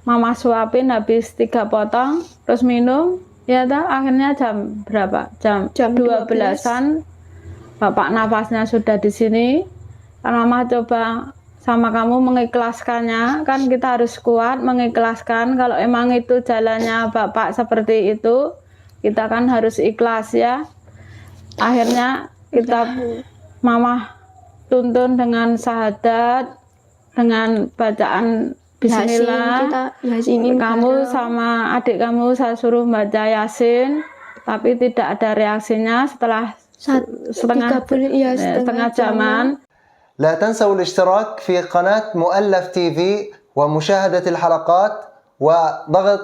mama suapin habis 3 potong terus minum ya toh, akhirnya jam berapa? Jam 12-an bapak nafasnya sudah di sini. Kan mama coba sama kamu mengikhlaskannya, kan kita harus kuat mengikhlaskan. Kalau emang itu jalannya bapak seperti itu, kita kan harus ikhlas ya. Akhirnya kita mama tuntun dengan syahadat, dengan bacaan bismillah. Kamu sama adik kamu saya suruh baca Yasin, tapi tidak ada reaksinya. Setelah setengah jaman. لا تنسوا الاشتراك في قناة مؤلف تي في ومشاهدة الحلقات وضغط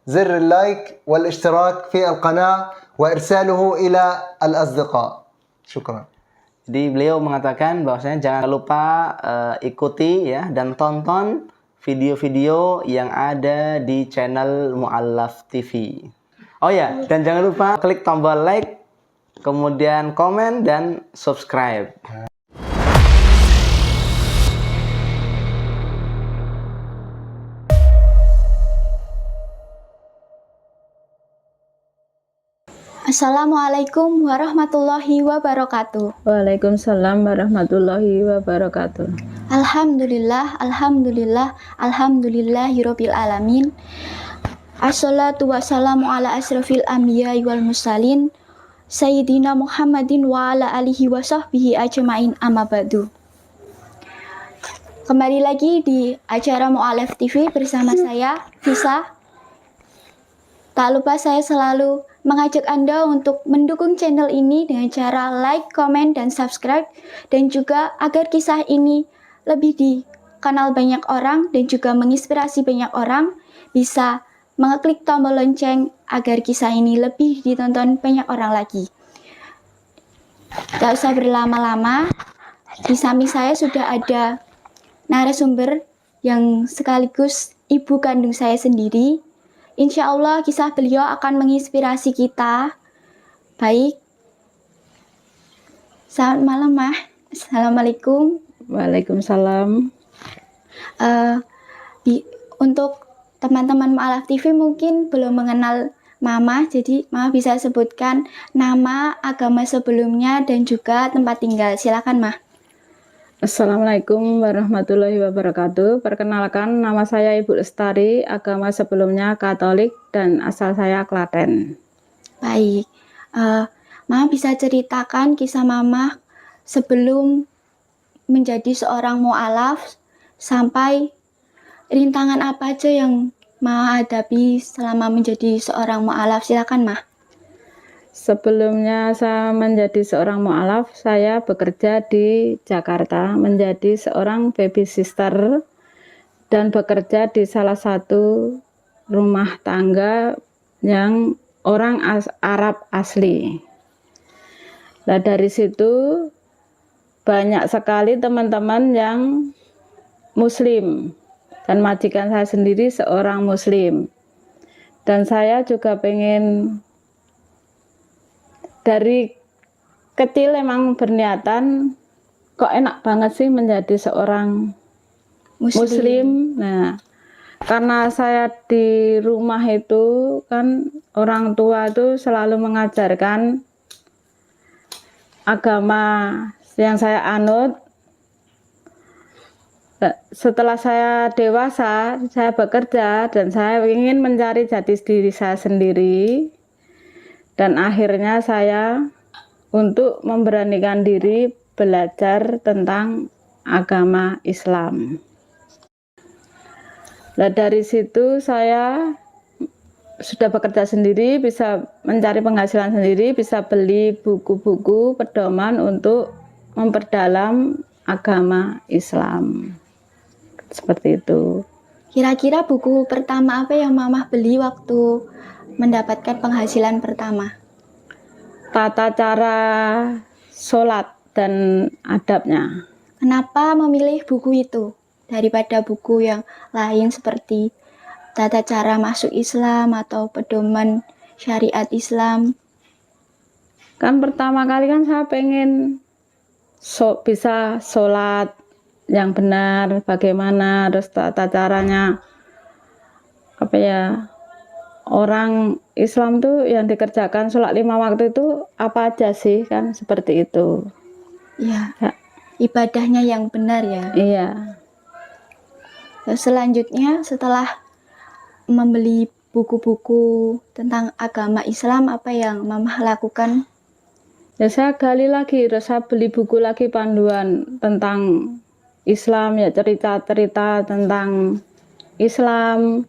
زر اللايك والاشتراك في القناة وإرساله إلى الأصدقاء. شكرا. Jadi beliau mengatakan bahwasanya jangan lupa ikuti ya dan tonton video-video yang ada di channel Muallaf TV. Oh ya, dan jangan lupa klik tombol like, kemudian komen dan subscribe. Assalamualaikum warahmatullahi wabarakatuh. Waalaikumsalam warahmatullahi wabarakatuh. Alhamdulillah, alhamdulillah, alhamdulillahirabbil alamin. Assalatu wassalamu ala asrafil anbiya'i wal mursalin Sayyidina Muhammadin wa ala alihi wa sahbihi ajma'in, amma ba'du. Kembali lagi di acara Mu'allaf TV bersama saya, Fisa. Tak lupa saya selalu mengajak Anda untuk mendukung channel ini dengan cara like, komen, dan subscribe. Dan juga agar kisah ini lebih dikenal banyak orang dan juga menginspirasi banyak orang, bisa mengeklik tombol lonceng agar kisah ini lebih ditonton banyak orang lagi. Tak usah berlama-lama, di samping saya sudah ada narasumber yang sekaligus ibu kandung saya sendiri. Insya Allah kisah beliau akan menginspirasi kita. Baik. Selamat malam, Mah. Assalamualaikum. Waalaikumsalam. Untuk teman-teman Mu'allaf TV mungkin belum mengenal Mama, jadi Mama bisa sebutkan nama, agama sebelumnya, dan juga tempat tinggal. Silakan, Mah. Assalamualaikum warahmatullahi wabarakatuh. Perkenalkan, nama saya Ibu Lestari, agama sebelumnya Katolik dan asal saya Klaten. Baik, Mama bisa ceritakan kisah Mama sebelum menjadi seorang mu'alaf sampai rintangan apa aja yang Mama hadapi selama menjadi seorang mu'alaf. Silakan, Mah. Sebelumnya saya menjadi seorang mu'alaf, saya bekerja di Jakarta menjadi seorang baby sister dan bekerja di salah satu rumah tangga yang orang Arab asli. Nah, dari situ banyak sekali teman-teman yang muslim dan majikan saya sendiri seorang muslim. Dan saya juga pengen dari kecil emang berniatan kok enak banget sih menjadi seorang muslim. Nah, karena saya di rumah itu kan orang tua itu selalu mengajarkan agama yang saya anut. Setelah saya dewasa, saya bekerja dan saya ingin mencari jati diri saya sendiri. Dan akhirnya saya untuk memberanikan diri belajar tentang agama Islam. Nah, dari situ saya sudah bekerja sendiri, bisa mencari penghasilan sendiri, bisa beli buku-buku pedoman untuk memperdalam agama Islam. Seperti itu. Kira-kira buku pertama apa yang Mama beli waktu mendapatkan penghasilan pertama? Tata cara sholat dan adabnya. Kenapa memilih buku itu daripada buku yang lain seperti tata cara masuk Islam atau pedoman syariat Islam? Kan pertama kali kan saya pengen bisa sholat yang benar, bagaimana, terus tata caranya apa ya, orang Islam tuh yang dikerjakan sholat 5 waktu itu apa aja sih, kan seperti itu. Ya, Ya, ibadahnya yang benar ya. iya. Terus selanjutnya setelah membeli buku-buku tentang agama Islam, apa yang Mama lakukan? Ya saya gali lagi, terus saya beli buku lagi panduan tentang Islam, ya cerita-cerita tentang Islam,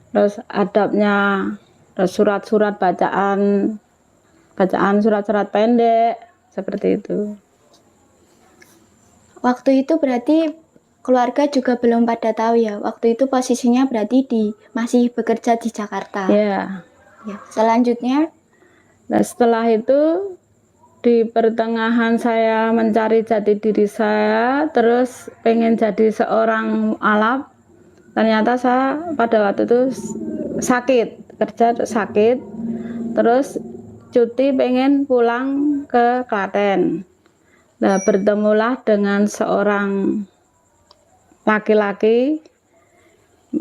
terus adabnya, terus surat-surat bacaan surat-surat pendek, seperti itu. Waktu itu berarti keluarga juga belum pada tahu ya. Waktu itu posisinya berarti masih bekerja di Jakarta. Ya, Ya. Selanjutnya, nah setelah itu di pertengahan saya mencari jati diri saya, terus pengen jadi seorang mu'alaf. Ternyata saya pada waktu itu sakit, kerja sakit, terus cuti pengen pulang ke Klaten. Nah, bertemulah dengan seorang laki-laki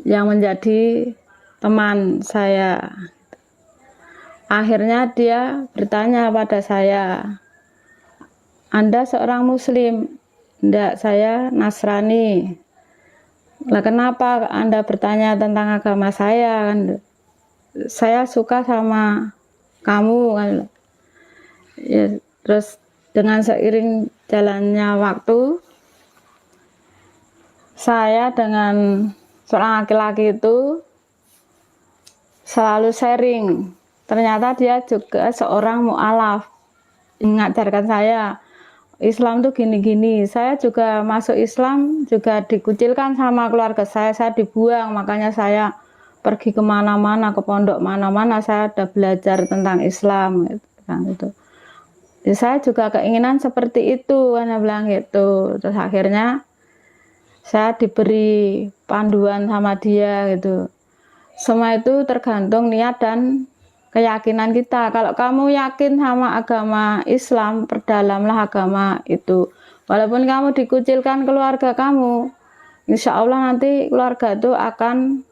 yang menjadi teman saya. Akhirnya dia bertanya pada saya, "Anda seorang Muslim?" "Enggak, saya Nasrani." "Lah kenapa Anda bertanya tentang agama saya?" "Saya suka sama kamu," kan. Ya, terus dengan seiring jalannya waktu, saya dengan seorang laki-laki itu selalu sharing. Ternyata dia juga seorang mu'alaf, mengajarkan saya Islam tuh gini-gini. Saya juga masuk Islam juga dikucilkan sama keluarga saya dibuang, makanya saya pergi kemana-mana, ke pondok mana-mana, saya udah belajar tentang Islam gitu. Ya, saya juga keinginan seperti itu, kan, bilang gitu. Terus akhirnya saya diberi panduan sama dia gitu. Semua itu tergantung niat dan keyakinan kita. Kalau kamu yakin sama agama Islam, perdalamlah agama itu. Walaupun kamu dikucilkan keluarga kamu, insya Allah nanti keluarga itu akan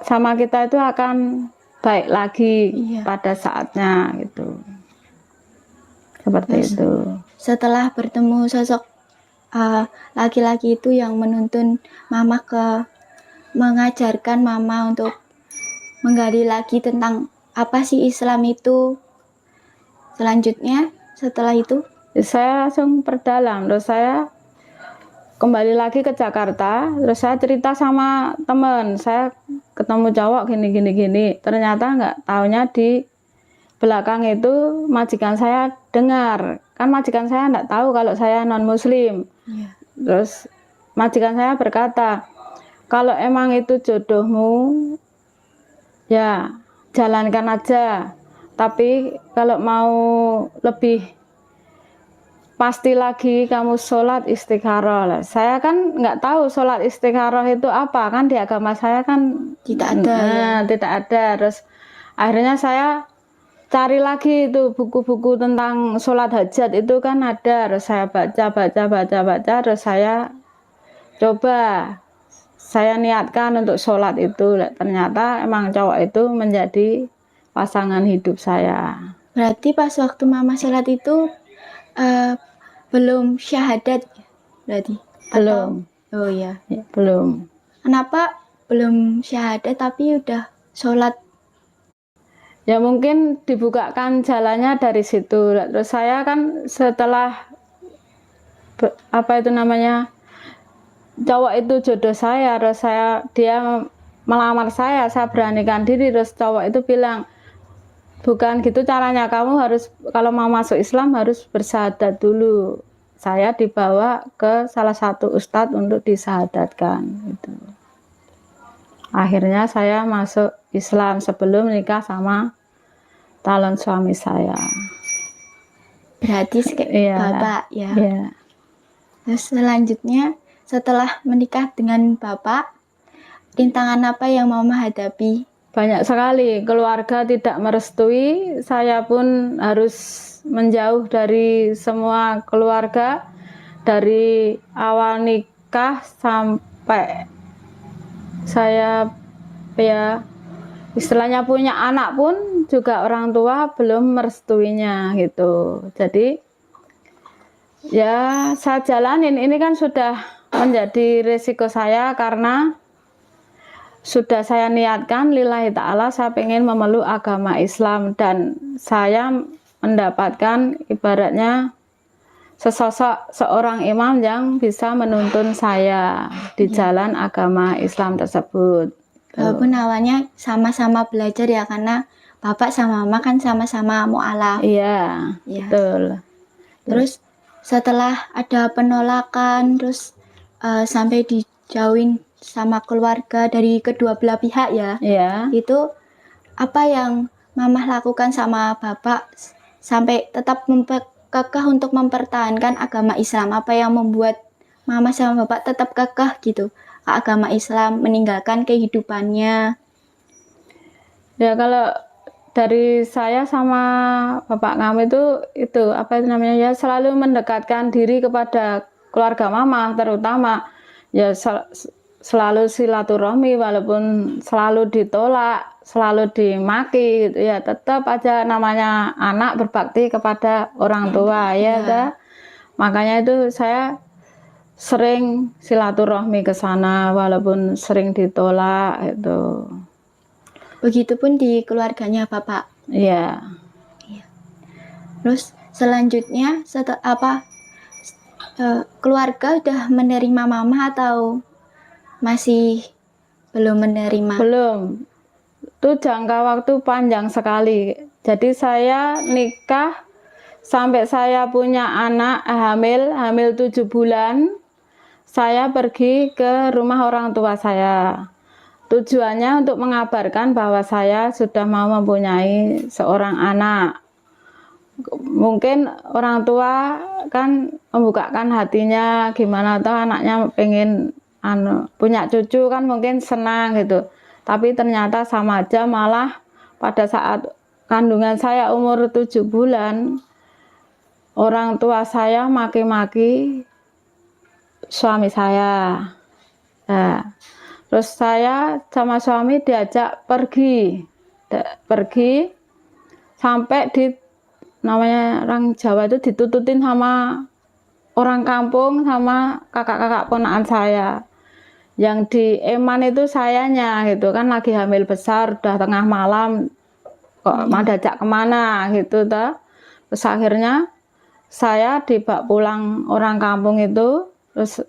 sama kita, itu akan baik lagi. Iya. Pada saatnya gitu. Seperti Terus, itu. setelah bertemu sosok laki-laki itu yang menuntun Mama mengajarkan Mama untuk menggali lagi tentang apa sih Islam itu. Selanjutnya setelah itu Saya langsung perdalam, terus saya kembali lagi ke Jakarta, terus saya cerita sama temen, saya ketemu cowok gini. Ternyata nggak taunya di belakang itu majikan saya dengar, kan majikan saya nggak tahu kalau saya non Muslim. ya. Terus majikan saya berkata, "Kalau emang itu jodohmu, ya jalankan aja. Tapi kalau mau lebih pasti lagi, kamu sholat istikharah." Lah, saya kan nggak tahu sholat istikharah itu apa, kan di agama saya kan Tidak ada, ya. Tidak ada. Terus akhirnya saya cari lagi itu buku-buku tentang sholat hajat itu kan ada. Terus saya baca, terus saya coba, saya niatkan untuk sholat itu. Ternyata emang cowok itu menjadi pasangan hidup saya. Berarti pas waktu Mama sholat itu belum syahadat berarti? Belum. Oh ya. Ya, belum. Kenapa belum syahadat tapi udah sholat? Ya mungkin dibukakan jalannya dari situ. Terus saya kan setelah cowok itu jodoh saya, terus dia melamar saya beranikan diri. Terus cowok itu bilang, "Bukan gitu caranya, kamu harus, kalau mau masuk Islam harus bersyahadat dulu." Saya dibawa ke salah satu ustadz untuk disyahadatkan gitu. Akhirnya saya masuk Islam sebelum nikah sama calon suami saya. Berarti Iya. Bapak ya. Iya. Terus selanjutnya setelah menikah dengan Bapak, rintangan apa yang Mama hadapi? Banyak sekali, keluarga tidak merestui, saya pun harus menjauh dari semua keluarga, dari awal nikah sampai saya ya istilahnya punya anak pun juga orang tua belum merestuinya gitu. Jadi ya saya jalanin, ini kan sudah menjadi risiko saya karena sudah saya niatkan lillahi ta'ala, saya pengen memeluk agama Islam dan saya mendapatkan ibaratnya sesosok seorang imam yang bisa menuntun saya di jalan agama Islam tersebut. Walaupun awalnya sama-sama belajar ya, karena bapak sama mama kan sama-sama mu'alaf. Iya, Iya. betul. Terus setelah ada penolakan, terus sampai dijauhin sama keluarga dari kedua belah pihak ya, Iya. itu apa yang mamah lakukan sama bapak sampai tetap kekeh untuk mempertahankan agama Islam? Apa yang membuat mama sama bapak tetap kekeh gitu ke agama Islam, meninggalkan kehidupannya? Ya kalau dari saya sama bapak kami itu apa namanya ya, selalu mendekatkan diri kepada keluarga mama, terutama ya selalu silaturahmi walaupun selalu ditolak, selalu dimaki gitu ya, tetap aja namanya anak berbakti kepada orang tua ya kan? Makanya itu saya sering silaturahmi ke sana walaupun sering ditolak itu. Begitupun di keluarganya bapak. Iya. Terus selanjutnya keluarga udah menerima mama atau masih belum menerima? Belum. Itu jangka waktu panjang sekali. Jadi saya nikah sampai saya punya anak hamil 7 bulan. Saya pergi ke rumah orang tua saya. Tujuannya untuk mengabarkan bahwa saya sudah mau mempunyai seorang anak. Mungkin orang tua kan membukakan hatinya, gimana toh anaknya pengen punya cucu kan mungkin senang gitu. Tapi ternyata sama aja, malah pada saat kandungan saya umur 7 bulan, orang tua saya maki-maki suami saya. Nah, terus saya sama suami diajak pergi sampai di namanya orang Jawa itu ditututin sama orang kampung sama kakak-kakak ponakan saya. Yang di Eman itu sayanya gitu kan, lagi hamil besar, udah tengah malam kok mau diajak kemana gitu toh. Terus akhirnya saya dibawa pulang orang kampung itu, terus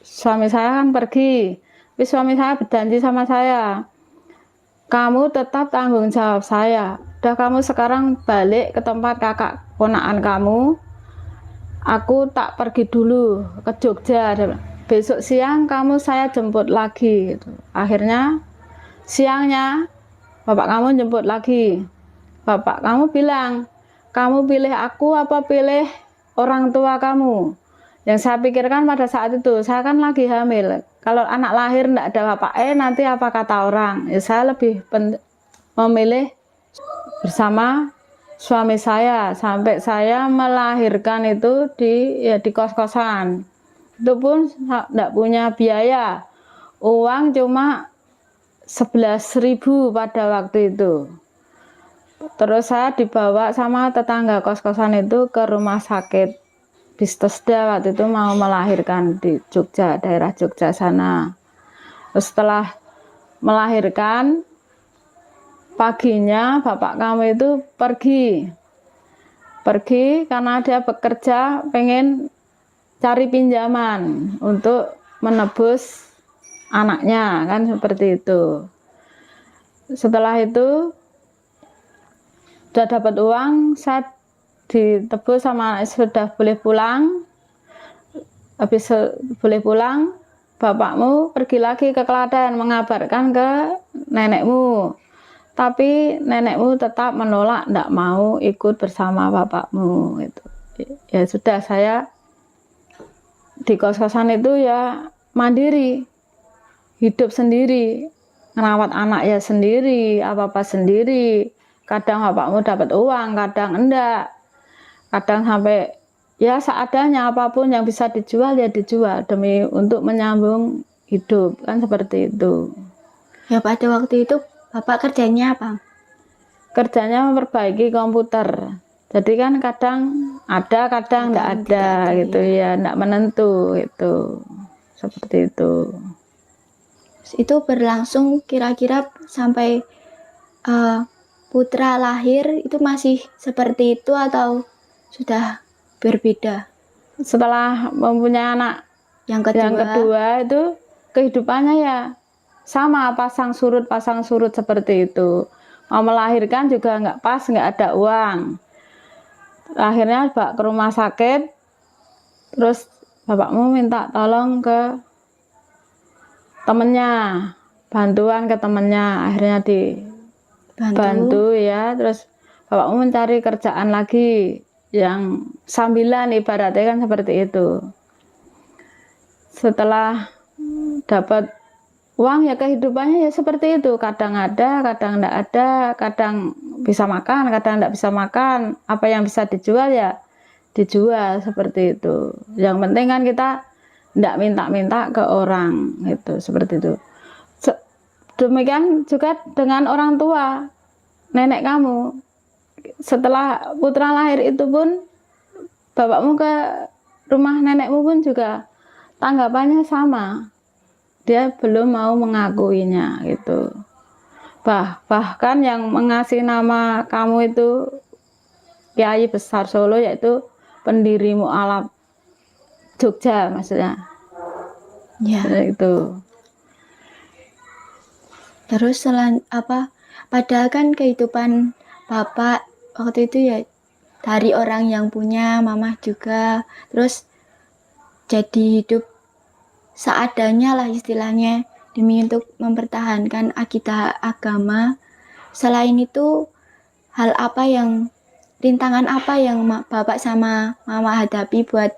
suami saya kan pergi. Tapi suami saya berjanji sama saya, kamu tetap tanggung jawab saya. Udah kamu sekarang balik ke tempat kakak ponakan kamu, aku tak pergi dulu ke Jogja. Besok siang kamu saya jemput lagi gitu. Akhirnya siangnya bapak kamu jemput lagi. Bapak kamu bilang, kamu pilih aku apa pilih orang tua kamu? Yang saya pikirkan pada saat itu, saya kan lagi hamil. Kalau anak lahir enggak ada bapak, nanti apa kata orang? Ya saya lebih memilih bersama suami saya sampai saya melahirkan itu di kos-kosan. Itu pun enggak punya biaya. Uang cuma 11.000 pada waktu itu. Terus saya dibawa sama tetangga kos-kosan itu ke rumah sakit Bistesda, waktu itu mau melahirkan di Jogja, daerah Jogja sana. Terus setelah melahirkan, paginya bapak kamu itu pergi karena dia bekerja, pengen cari pinjaman untuk menebus anaknya, kan seperti itu. Setelah itu sudah dapat uang, saya ditebus sama anak, sudah boleh pulang. Habis boleh pulang, bapakmu pergi lagi ke Klaten mengabarkan ke nenekmu. Tapi nenekmu tetap menolak, tidak mau ikut bersama bapakmu. Gitu. Ya sudah, saya di kos-kosan itu ya mandiri, hidup sendiri, ngerawat anak ya sendiri, apa-apa sendiri. Kadang bapakmu dapat uang, kadang enggak. Kadang sampai ya seadanya, apapun yang bisa dijual ya dijual demi untuk menyambung hidup, kan seperti itu. Ya pada waktu itu Bapak kerjanya apa? Kerjanya memperbaiki komputer. Jadi kan kadang ada, kadang enggak Kadang ada tidak ada, gitu ya, enggak menentu gitu. Seperti itu. Itu berlangsung kira-kira sampai putra lahir itu masih seperti itu atau sudah berbeda? Setelah mempunyai anak Yang yang kedua itu kehidupannya ya sama, pasang surut seperti itu. Mau melahirkan juga nggak pas, nggak ada uang. Akhirnya bawa ke rumah sakit, terus bapakmu minta tolong ke temennya, bantuan ke temennya, akhirnya dibantu ya. Terus bapakmu mencari kerjaan lagi yang sambilan, ibaratnya kan seperti itu. Setelah dapat uang ya kehidupannya ya seperti itu, kadang ada, kadang enggak ada, kadang bisa makan, kadang enggak bisa makan. Apa yang bisa dijual ya dijual, seperti itu. Yang penting kan kita enggak minta-minta ke orang gitu, seperti itu. Demikian juga dengan orang tua nenek kamu. Setelah putra lahir itu pun bapakmu ke rumah nenekmu pun juga tanggapannya sama. Dia belum mau mengakuinya gitu. Bahkan yang mengasih nama kamu itu Kiai Besar Solo, yaitu pendiri Mu'alaf Jogja maksudnya. Ya. Itu. Terus padahal kan kehidupan Bapak waktu itu ya dari orang yang punya, Mama juga, terus jadi hidup seadanya lah istilahnya demi untuk mempertahankan akidah agama. Selain itu, rintangan apa yang Bapak sama Mama hadapi buat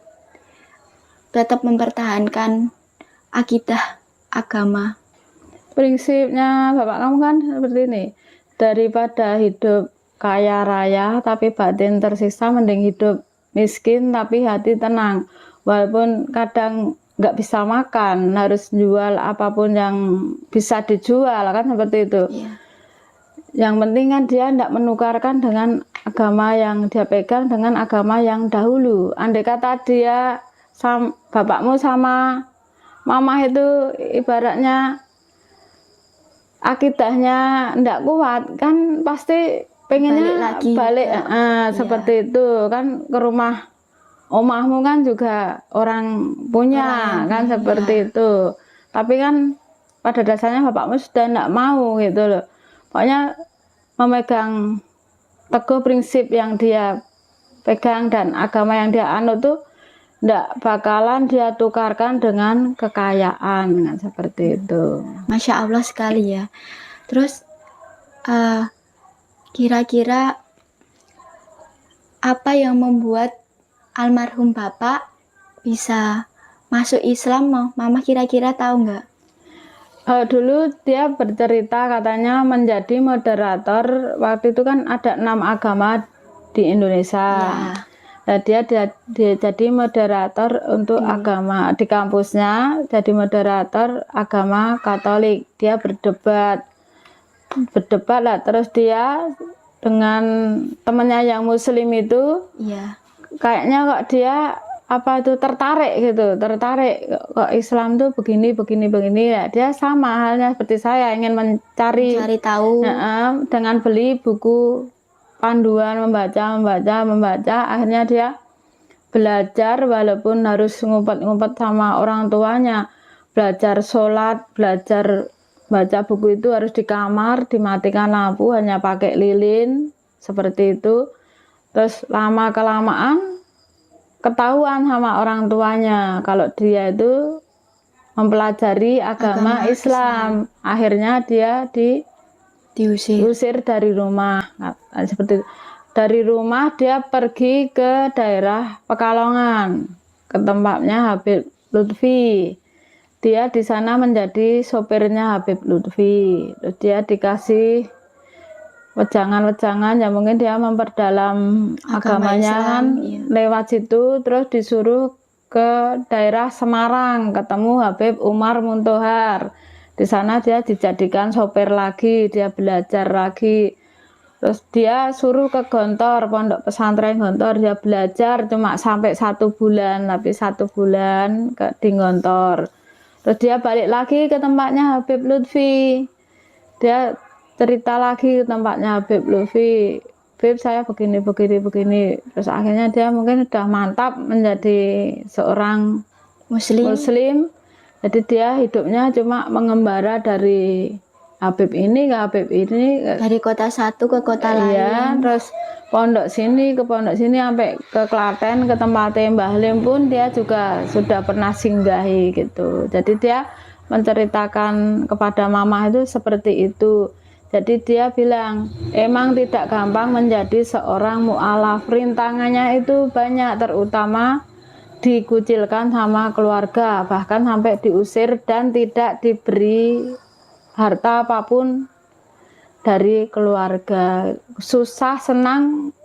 tetap mempertahankan akidah agama? Prinsipnya bapak kamu kan seperti ini, daripada hidup kaya raya tapi batin tersiksa, mending hidup miskin tapi hati tenang. Walaupun kadang nggak bisa makan, harus jual apapun yang bisa dijual, kan seperti itu. Iya. Yang penting kan dia tidak menukarkan dengan agama yang dia pegang dengan agama yang dahulu. Andai kata dia bapakmu sama mama itu ibaratnya akidahnya tidak kuat, kan pasti pengennya balik seperti itu kan, ke rumah omahmu kan juga orang punya kan seperti itu. Tapi kan pada dasarnya bapakmu sudah tidak mau gitu loh. Pokoknya memegang teguh prinsip yang dia pegang dan agama yang dia anut tuh tidak bakalan dia tukarkan dengan kekayaan kan seperti itu. Masya Allah sekali ya. Terus kira-kira apa yang membuat almarhum Bapak bisa masuk Islam? Mama kira-kira tahu nggak? Dulu dia bercerita katanya menjadi moderator, waktu itu kan ada 6 agama di Indonesia. Ya. Nah, dia jadi moderator untuk agama di kampusnya, jadi moderator agama Katolik. Dia berdebat lah, terus dia dengan temannya yang Muslim itu. Iya. Kayaknya kok dia tertarik kok Islam tuh begini ya. Dia sama halnya seperti saya, ingin mencari tahu. Dengan beli buku panduan, membaca, akhirnya dia belajar walaupun harus ngumpet-ngumpet sama orang tuanya, belajar sholat, belajar baca buku itu harus di kamar, dimatikan lampu, hanya pakai lilin seperti itu. Terus lama-kelamaan ketahuan sama orang tuanya kalau dia itu mempelajari agama Islam. Akhirnya dia diusir dari rumah. Seperti itu. Dari rumah dia pergi ke daerah Pekalongan, ke tempatnya Habib Lutfi. Dia di sana menjadi sopirnya Habib Lutfi. Terus dia dikasih wejangan-wejangan ya, mungkin dia memperdalam agamanya kan, lewat situ. Terus disuruh ke daerah Semarang, ketemu Habib Umar Muntohar. Di sana dia dijadikan sopir lagi, dia belajar lagi. Terus dia suruh ke Gontor, pondok pesantren Gontor, dia belajar cuma sampai 1 bulan, tapi 1 bulan di Gontor. Terus dia balik lagi ke tempatnya Habib Lutfi. Dia cerita lagi ke tempatnya Habib Lutfi. Habib, saya begini. Terus akhirnya dia mungkin sudah mantap menjadi seorang Muslim. Jadi dia hidupnya cuma mengembara dari Habib ini ke Habib ini, Dari kota satu ke kota iya, lain. terus pondok sini ke pondok sini sampai ke Klaten, ke tempatnya Mbah Lim pun dia juga sudah pernah singgahi gitu. Jadi dia menceritakan kepada mama itu seperti itu. Jadi dia bilang emang tidak gampang menjadi seorang mu'alaf, rintangannya itu banyak, terutama dikucilkan sama keluarga, bahkan sampai diusir dan tidak diberi harta apapun dari keluarga. Susah senang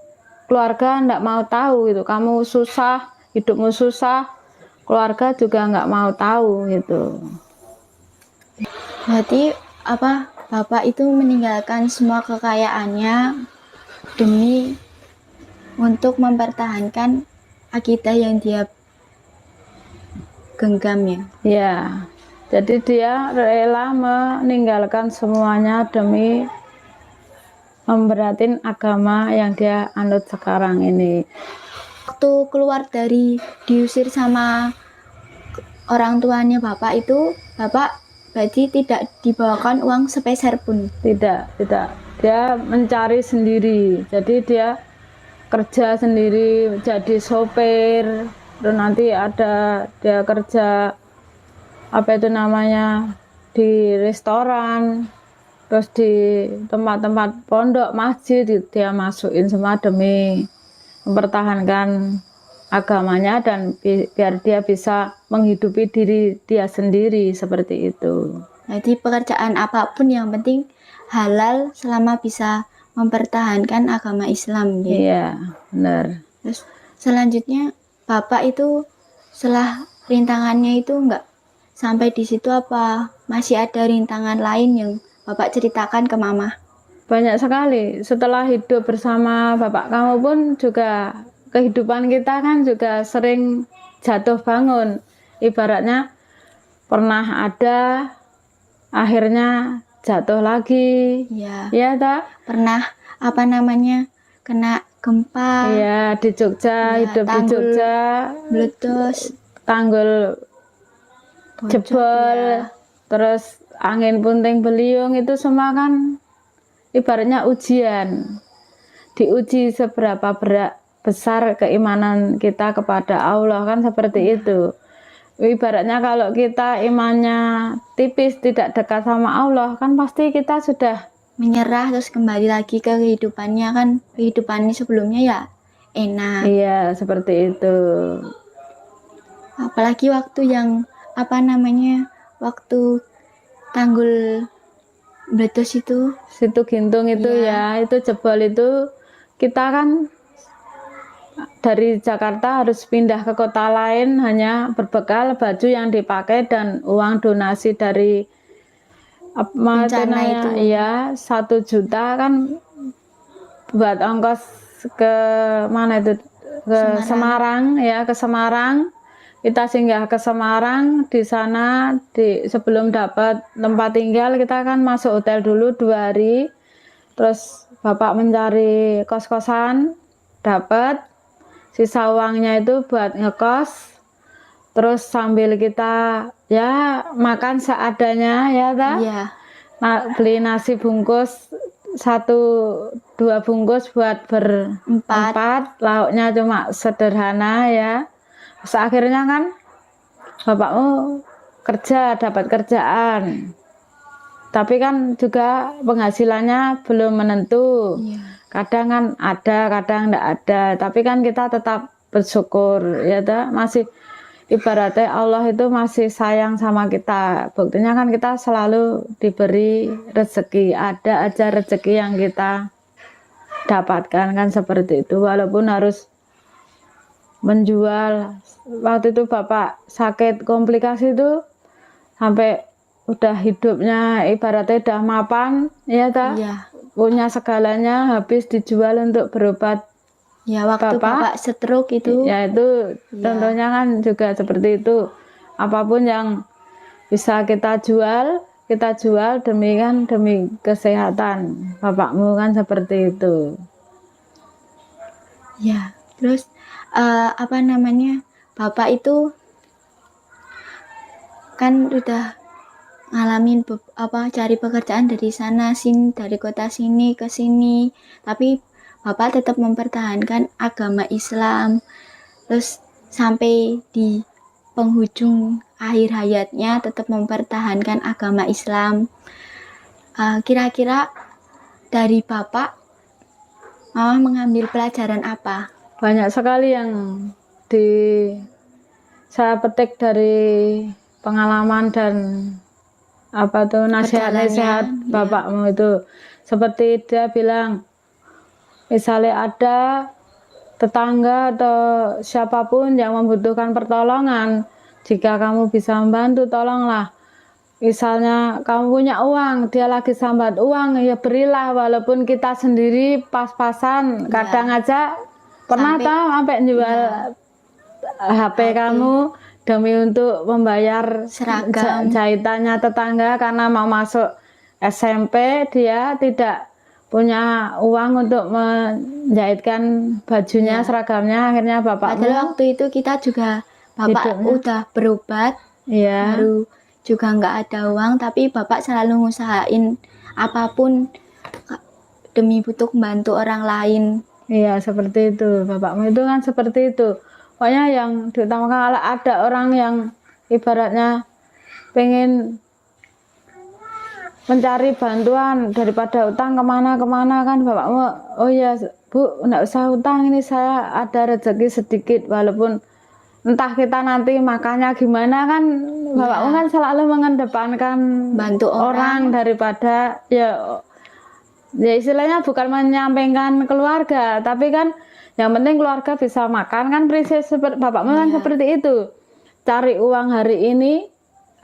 keluarga enggak mau tahu gitu. Kamu susah, hidupmu susah, keluarga juga enggak mau tahu gitu. Berarti apa, Bapak itu meninggalkan semua kekayaannya demi untuk mempertahankan akidah yang dia genggam ya. Ya, jadi dia rela meninggalkan semuanya demi memberatin agama yang dia anut sekarang ini. Waktu keluar dari diusir sama orang tuanya Bapak itu, Bapak berarti tidak dibawakan uang sepeser pun. Tidak. Dia mencari sendiri. Jadi dia kerja sendiri, jadi sopir. Terus nanti ada dia kerja apa itu namanya di restoran, terus di tempat-tempat pondok masjid dia masukin semua demi mempertahankan agamanya dan biar dia bisa menghidupi diri dia sendiri seperti itu. Jadi pekerjaan apapun yang penting halal selama bisa mempertahankan agama Islam gitu. Iya, benar. Terus selanjutnya Bapak itu setelah rintangannya itu enggak sampai di situ, apa masih ada rintangan lain yang Bapak ceritakan ke Mama? Banyak sekali. Setelah hidup bersama bapak kamu pun juga kehidupan kita kan juga sering jatuh bangun. Ibaratnya pernah ada, akhirnya jatuh lagi. Ya, Ya tak? pernah apa namanya kena gempa, Ya di Jogja, Ya, hidup di tanggul Jogja, meletus, tanggul bocor, jebol, ya. terus angin puting beliung, itu semua kan ibaratnya ujian. Diuji seberapa besar keimanan kita kepada Allah, kan seperti itu. Ibaratnya kalau kita imannya tipis, tidak dekat sama Allah, kan pasti kita sudah Menyerah terus kembali lagi ke kehidupannya, kan kehidupannya sebelumnya ya enak. iya seperti itu. Apalagi waktu yang apa namanya waktu tanggul meletus itu. Situ Gintung itu Iya. ya, itu jebol itu, kita kan dari Jakarta harus pindah ke kota lain hanya berbekal baju yang dipakai dan uang donasi dari Bencana itu. Iya, 1 juta kan buat ongkos ke mana itu, ke Semarang ya, ke Semarang. Kita singgah ke Semarang, di sana sebelum dapat tempat tinggal kita kan masuk hotel dulu 2 hari. Terus bapak mencari kos-kosan, dapat, sisa uangnya itu buat ngekos. Terus sambil kita ya makan seadanya ya ta? Iya. Nah, beli nasi bungkus 1-2 bungkus buat berempat, lauknya cuma sederhana ya. Terus akhirnya kan bapakmu kerja, dapat kerjaan, tapi kan juga penghasilannya belum menentu. Iya. Kadang kan ada, kadang enggak ada, tapi kan kita tetap bersyukur ya ta? Masih ibaratnya Allah itu masih sayang sama kita. Buktinya kan kita selalu diberi rezeki, ada aja rezeki yang kita dapatkan kan seperti itu, walaupun harus menjual. Waktu itu bapak sakit komplikasi itu sampai udah hidupnya ibaratnya udah mapan, ya ta? Iya. Punya segalanya habis dijual untuk berobat. Ya, waktu bapak stroke itu. Ya itu Iya. contohnya kan juga seperti itu. Apapun yang bisa kita jual demi kesehatan bapakmu kan seperti itu. Ya, terus apa namanya? Bapak itu kan udah ngalamin cari pekerjaan dari sana sini, dari kota sini ke sini, tapi bapak tetap mempertahankan agama Islam. Terus sampai di penghujung akhir hayatnya tetap mempertahankan agama Islam. Kira-kira dari bapak, mama mengambil pelajaran apa? Banyak sekali yang saya petik dari pengalaman dan apa tuh nasihat-nasihat bapakmu itu. Seperti dia bilang, misalnya ada tetangga atau siapapun yang membutuhkan pertolongan, jika kamu bisa membantu, tolonglah. Misalnya kamu punya uang, dia lagi sambat uang, ya berilah, walaupun kita sendiri pas-pasan. Kadang aja pernah sampai jual HP kamu demi untuk membayar seragam jahitannya tetangga karena mau masuk SMP, dia tidak punya uang untuk menjahitkan bajunya, seragamnya. Akhirnya bapak padahal waktu itu kita juga bapak udah berobat, baru juga nggak ada uang, tapi bapak selalu ngusahain apapun demi butuh membantu orang lain. Iya, seperti itu. Bapakmu itu kan seperti itu. Pokoknya yang diutamakan kalau ada orang yang ibaratnya pengen mencari bantuan daripada utang kemana-kemana kan bapakmu, oh ya Bu, nggak usah utang, ini saya ada rezeki sedikit, walaupun entah kita nanti makannya gimana kan, bapakmu kan selalu mengedepankan bantu orang daripada ya istilahnya bukan menyampaikan keluarga, tapi kan yang penting keluarga bisa makan kan, prinsip seperti bapakmu kan seperti itu. Cari uang hari ini,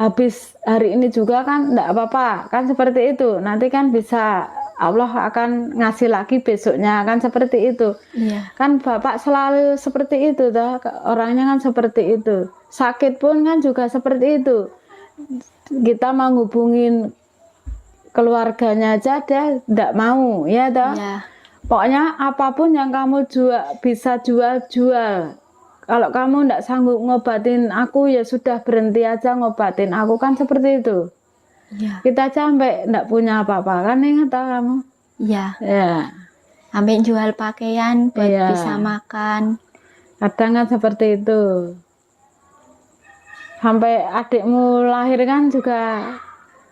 habis hari ini juga kan enggak apa-apa, kan seperti itu. Nanti kan bisa Allah akan ngasih lagi besoknya, kan seperti itu. Iya. Kan bapak selalu seperti itu toh, orangnya kan seperti itu. Sakit pun kan juga seperti itu. Kita mau hubungin keluarganya aja dia enggak mau, ya toh. Iya. Pokoknya apapun yang kamu bisa jual. Kalau kamu enggak sanggup ngobatin aku, ya sudah berhenti aja ngobatin aku, kan seperti itu. Iya. Kita sampai enggak punya apa-apa kan, ingat kamu? Iya. Ya. Sampai jual pakaian buat bisa makan. Kadang kan seperti itu. Sampai adikmu lahir kan juga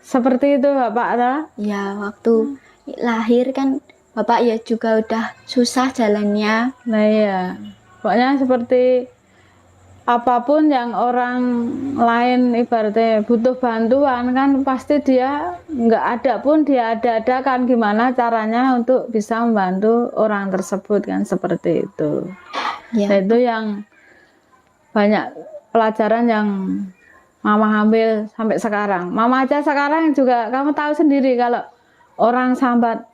seperti itu bapak toh? Ya, waktu lahir kan bapak ya juga udah susah jalannya. Nah iya, pokoknya seperti apapun yang orang lain ibaratnya butuh bantuan kan pasti dia nggak ada pun dia ada-adakan gimana caranya untuk bisa membantu orang tersebut kan, seperti itu. Nah, itu yang banyak pelajaran yang mama ambil sampai sekarang. Mama aja sekarang juga kamu tahu sendiri kalau orang sambat,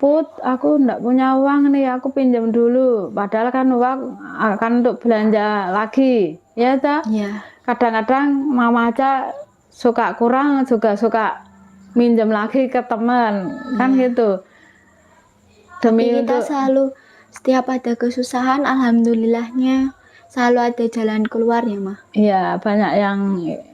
Put, aku enggak punya uang nih, aku pinjam dulu. Padahal kan uang akan untuk belanja lagi, ya toh? Iya. Kadang-kadang mama aja suka kurang juga suka minjem lagi ke teman, kan gitu. Demi kita selalu setiap ada kesusahan, alhamdulillahnya selalu ada jalan keluar ya, Mah. Iya, banyak yang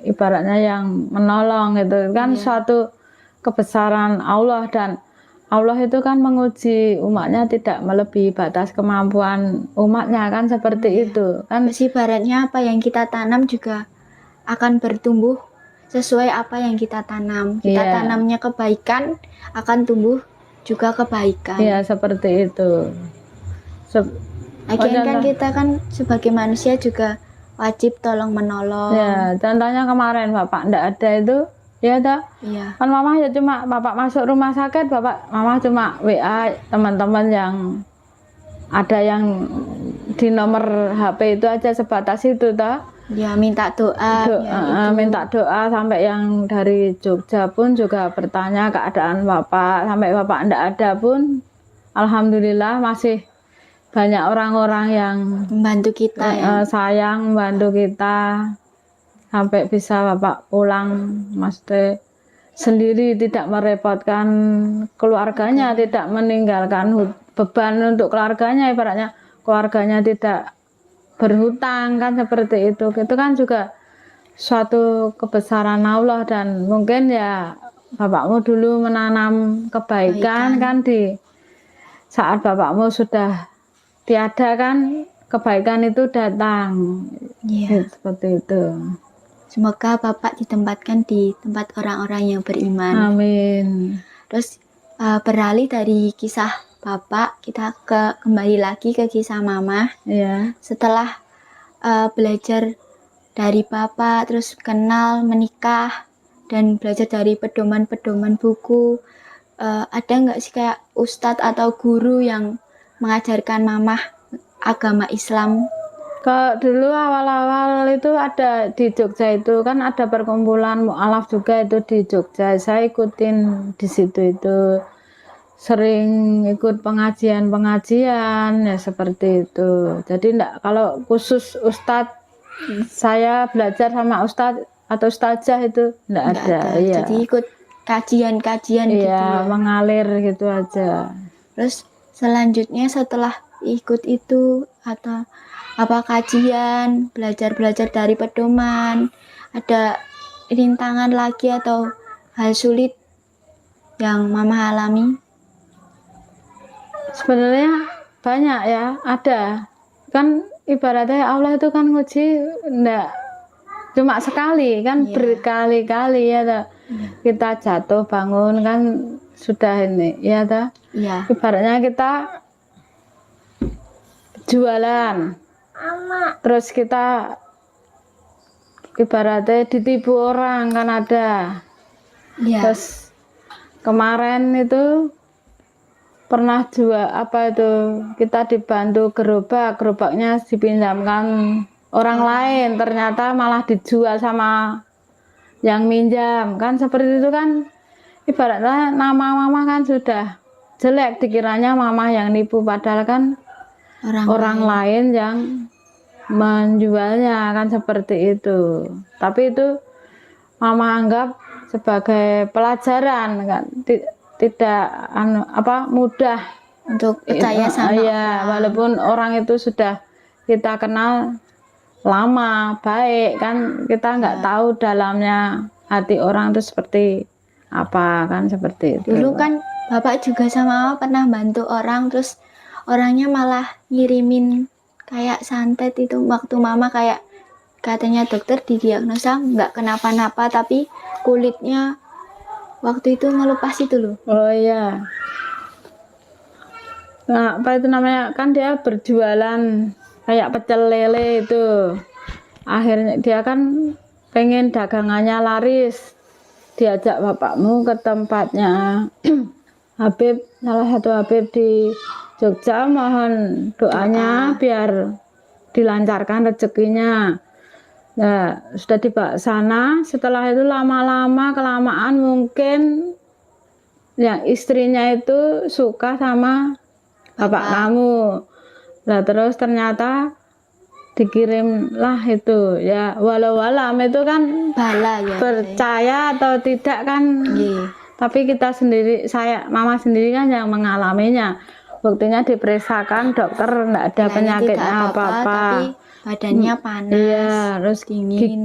ibaratnya yang menolong gitu kan, suatu kebesaran Allah, dan Allah itu kan menguji umatnya tidak melebihi batas kemampuan umatnya kan, seperti itu kan. Terus ibaratnya apa yang kita tanam juga akan bertumbuh sesuai apa yang kita tanam. Kita tanamnya kebaikan, akan tumbuh juga kebaikan. Iya, seperti itu. Lagian kan kita kan sebagai manusia juga wajib tolong menolong. Ya, contohnya kemarin bapak ndak ada itu, ya toh? Iya. Kan mama ya cuma bapak masuk rumah sakit, mama cuma WA teman-teman yang ada yang di nomor HP itu aja sebatas itu toh. Ya minta doa, biar itu. Minta doa sampai yang dari Jogja pun juga bertanya keadaan Bapak, sampai Bapak enggak ada pun alhamdulillah masih banyak orang-orang yang Membantu kita ya. sayang membantu kita sampai bisa Bapak pulang maksudnya sendiri, tidak merepotkan keluarganya, tidak meninggalkan beban untuk keluarganya, ibaratnya keluarganya tidak berhutang kan, seperti itu kan juga suatu kebesaran Allah. Dan mungkin ya bapakmu dulu menanam kebaikan kan, di saat bapakmu sudah tiada kan kebaikan itu datang. Iya. Seperti itu. Semoga Bapak ditempatkan di tempat orang-orang yang beriman. Amin. Terus beralih dari kisah Bapak, kita kembali lagi ke kisah Mama. Ya. Setelah belajar dari Bapak, terus kenal, menikah, dan belajar dari pedoman-pedoman buku, ada nggak sih kayak ustadz atau guru yang mengajarkan Mama agama Islam? Kalau dulu awal-awal itu ada di Jogja itu kan ada perkumpulan mu'alaf juga itu di Jogja. Saya ikutin di situ itu. Sering ikut pengajian-pengajian ya seperti itu. Jadi enggak, kalau khusus ustadz saya belajar sama ustadz atau ustazah itu enggak ada. Iya. Jadi ikut kajian-kajian gitu Iya, ya. mengalir gitu aja. Terus selanjutnya setelah ikut itu atau apa kajian, belajar dari pedoman, ada rintangan lagi atau hal sulit yang Mama alami? Sebenarnya banyak ya, ada. Kan ibaratnya Allah itu kan nguji enggak cuma sekali kan, berkali-kali ya toh. Kita jatuh bangun kan sudah ini ya toh. Iya. Ibaratnya kita jualan, terus kita ibaratnya ditipu orang kan ada. Iya. Terus kemarin itu pernah jual apa itu, kita dibantu gerobaknya dipinjamkan orang lain, ternyata malah dijual sama yang minjam kan, seperti itu kan. Ibaratnya nama Mama kan sudah jelek, dikiranya Mama yang nipu, padahal kan orang lain yang menjualnya kan, seperti itu. Tapi itu Mama anggap sebagai pelajaran kan, tidak mudah untuk percaya sama ya, walaupun orang itu sudah kita kenal lama baik kan, kita nggak tahu dalamnya hati orang itu seperti apa kan, seperti itu. Dulu kan Bapak juga sama Mama pernah bantu orang, terus orangnya malah ngirimin kayak santet itu, waktu Mama kayak katanya dokter didiagnosa nggak kenapa-napa tapi kulitnya waktu itu ngelupas itu loh. Oh iya. Nah, apa itu namanya, kan dia berjualan kayak pecel lele itu. Akhirnya dia kan pengen dagangannya laris, diajak bapakmu ke tempatnya Habib, salah satu Habib di Jogja, mohon doanya biar dilancarkan rezekinya. Nah, sudah dibawa sana. Setelah itu lama-lama kelamaan mungkin yang istrinya itu suka sama bapak kamu. Nah, terus ternyata dikirimlah itu ya, walau-walam itu kan Bala ya. percaya atau tidak kan. Tapi kita sendiri, Mama sendiri kan yang mengalaminya. Buktinya diperiksakan dokter enggak ada penyakitnya apa-apa. Tapi badannya panas. Iya, terus dingin.